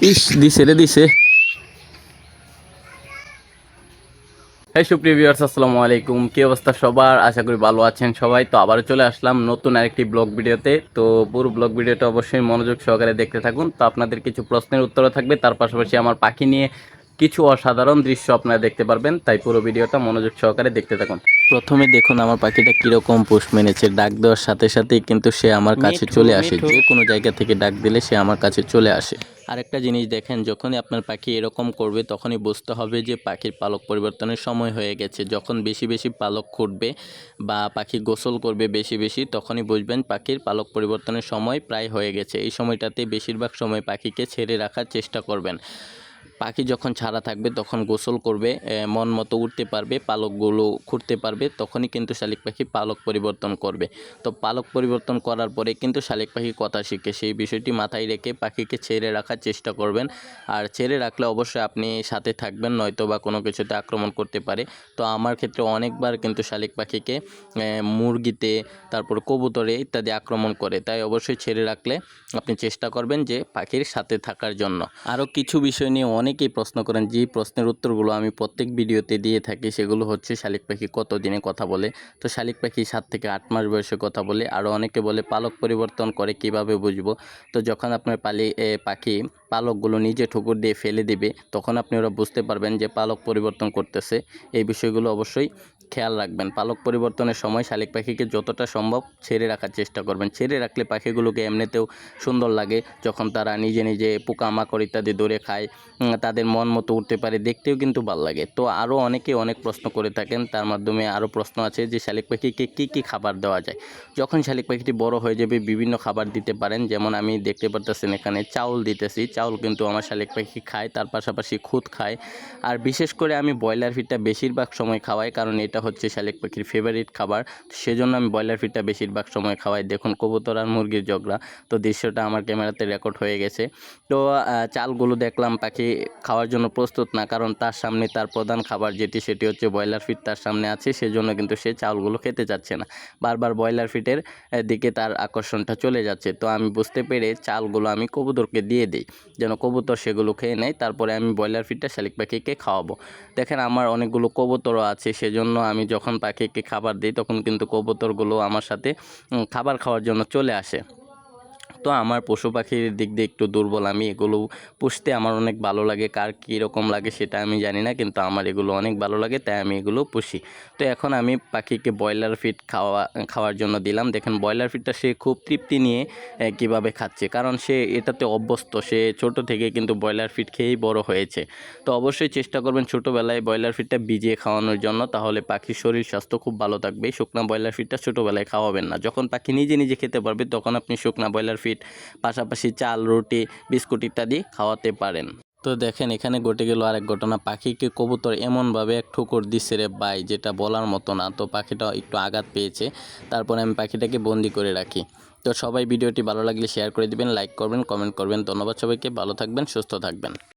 ইস দিছে রে দিছে। হ্যাঁ সুপ্রিয় ভিউয়ার্স, আসসালামু আলাইকুম। কি অবস্থা সবার? আশা করি ভালো আছেন সবাই। তো আবারও চলে আসলাম নতুন আরেকটি ব্লগ ভিডিওতে। তো পুরো ব্লগ ভিডিওটা অবশ্যই মনোযোগ সহকারে দেখতে থাকুন। তো আপনাদের কিছু প্রশ্নের উত্তরও থাকবে, তার পাশাপাশি আমার পাখি নিয়ে কিছু অসাধারণ দৃশ্য আপনারা দেখতে পারবেন। তাই পুরো ভিডিওটা মনোযোগ সহকারে দেখতে থাকুন। প্রথমে দেখুন আমার পাখিটা কিরকম পোষ মেনেছে। ডাক দেওয়ার সাথে সাথেই কিন্তু সে আমার কাছে চলে আসে। যে কোনো জায়গা থেকে ডাক দিলে সে আমার কাছে চলে আসে। আরেকটা জিনিস দেখেন, যখনই আপনার পাখি এরকম করবে তখনই বুঝতে হবে যে পাখির পালক পরিবর্তনের সময় হয়ে গেছে। যখন বেশি বেশি পালক ফুটবে বা পাখি গোসল করবে বেশি বেশি, তখনই বুঝবেন পাখির পালক পরিবর্তনের সময় প্রায় হয়ে গেছে। এই সময়টাতে বেশিরভাগ সময় পাখিকে ছেড়ে রাখার চেষ্টা করবেন। পাখি যখন ছাড়া থাকবে তখন গোসল করবে, মন মতো উঠতে পারবে, পালকগুলো খুঁড়তে পারবে, তখনই কিন্তু শালিক পাখি পালক পরিবর্তন করবে। তো পালক পরিবর্তন করার পরে কিন্তু শালিক পাখি কথা শিখে। সেই বিষয়টি মাথায় রেখে পাখিকে ছেড়ে রাখার চেষ্টা করবেন। আর ছেড়ে রাখলে অবশ্যই আপনি সাথে থাকবেন, নয়তো বা কোনো কিছুতে আক্রমণ করতে পারে। তো আমার ক্ষেত্রে অনেকবার কিন্তু শালিক পাখিকে মুরগিতে, তারপর কবুতরে ইত্যাদি আক্রমণ করে। তাই অবশ্যই ছেড়ে রাখলে আপনি চেষ্টা করবেন যে পাখির সাথে থাকার জন্য। আরও কিছু বিষয় নিয়ে অনেকেই প্রশ্ন করেন, যে প্রশ্নের উত্তরগুলো আমি প্রত্যেক ভিডিওতে দিয়ে থাকি। সেগুলো হচ্ছে শালিক পাখি কত দিনে কথা বলে। তো শালিক পাখি 7 থেকে 8 মাস বয়সে কথা বলে। আরও অনেকে বলে পালক পরিবর্তন করে কিভাবে বুঝবো। তো যখন আপনার পাখি পালকগুলো নিজে ঠুকুর দিয়ে ফেলে দিবে, তখন আপনি ওরা বুঝতে পারবেন যে পালক পরিবর্তন করতেছে। এই বিষয়গুলো অবশ্যই খেয়াল রাখবেন। পালক পরিবর্তনের সময় শালিক পাখিকে যতটা সম্ভব ছেড়ে রাখার চেষ্টা করবেন। ছেড়ে রাখলে পাখিগুলোকে এমনিতেও সুন্দর লাগে, যখন তারা নিজে নিজে পোকামাকড় ইত্যাদি ধরে খায়, তাদের মন মতো উঠতে পারে, দেখতেও কিন্তু ভালো লাগে। তো আরও অনেকে অনেক প্রশ্ন করে থাকেন, তার মাধ্যমে আরও প্রশ্ন আছে যে শালিক পাখিকে কী কী খাবার দেওয়া যায়। যখন শালিক পাখিটি বড় হয়ে যাবে বিভিন্ন খাবার দিতে পারেন। যেমন আমি দেখতে পারতেছেন এখানে চাউল দিতেছি। চাউল কিন্তু আমার শালিক পাখি খায়, তার পাশাপাশি খুদ খায়। আর বিশেষ করে আমি ব্রয়লার ফিডটা বেশিরভাগ সময় খাওয়াই, কারণ এটা হচ্ছে শালিক পাখির ফেভারিট খাবার। সেজন্য আমি ব্রয়লার ফিডটা বেশিরভাগ সময় খাওয়াই। দেখুন কবুতর আর মুরগির ঝগড়া। তো দৃশ্যটা আমার ক্যামেরাতে রেকর্ড হয়ে গেছে। তো চালগুলো দেখলাম পাখি খাওয়ার জন্য প্রস্তুত না, কারণ তার সামনে তার প্রধান খাবার সেটি হচ্ছে ব্রয়লার ফিড তার সামনে আছে। সেজন্য কিন্তু সে চাউলগুলো খেতে চাচ্ছে না, বারবার ব্রয়লার ফিডের দিকে তার আকর্ষণটা চলে যাচ্ছে। তো আমি বুঝতে পেরে চালগুলো আমি কবুতরকে দিয়ে দিই, যেন কবুতর সেগুলো খেয়ে নেয়। তারপরে আমি ব্রয়লার ফিডটা শালিক পাখিকে খাওয়াবো। দেখেন আমার অনেকগুলো কবুতরও আছে, সেজন্য আমি যখন পাখিকে খাবার দিই তখন কিন্তু কবুতরগুলো আমার সাথে খাবার খাওয়ার জন্য চলে আসে। তো আমার পশু পাখির দিক দিয়ে একটু দুর্বল আমি। এগুলো পুষতে আমার অনেক ভালো লাগে। কার কীরকম লাগে সেটা আমি জানি না, কিন্তু আমার এগুলো অনেক ভালো লাগে, তাই আমি এগুলো পুষি। তো এখন আমি পাখিকে ব্রয়লার ফিড খাওয়ার জন্য দিলাম। দেখেন ব্রয়লার ফিডটা সে খুব তৃপ্তি নিয়ে কীভাবে খাচ্ছে, কারণ সে এটাতে অভ্যস্ত। সে ছোট থেকে কিন্তু ব্রয়লার ফিড খেয়েই বড় হয়েছে। তো অবশ্যই চেষ্টা করবেন ছোটোবেলায় ব্রয়লার ফিডটা ভিজিয়ে খাওয়ানোর জন্য, তাহলে পাখির শরীর স্বাস্থ্য খুব ভালো থাকবে। শুকনা ব্রয়লার ফিডটা ছোটোবেলায় খাওয়াবেন না। যখন পাখি নিজে নিজে খেতে পারবে তখন আপনি শুকনা ব্রয়লার ফিড পাশাপাশি চাল, রুটি, বিস্কুট ইত্যাদি খাওয়াতে পারেন। তো দেখেন এখানে ঘটে গেল আরেক ঘটনা। পাখিকে কবুতর এমনভাবে এক ঠুকর দিছে রে ভাই, যেটা বলার মতো না। তো পাখিটা একটু আঘাত পেয়েছে, তারপরে আমি পাখিটাকে বন্দি করে রাখি। তো সবাই ভিডিওটি ভালো লাগলে শেয়ার করে দিবেন, লাইক করবেন, কমেন্ট করবেন। ধন্যবাদ সবাইকে, ভালো থাকবেন, সুস্থ থাকবেন।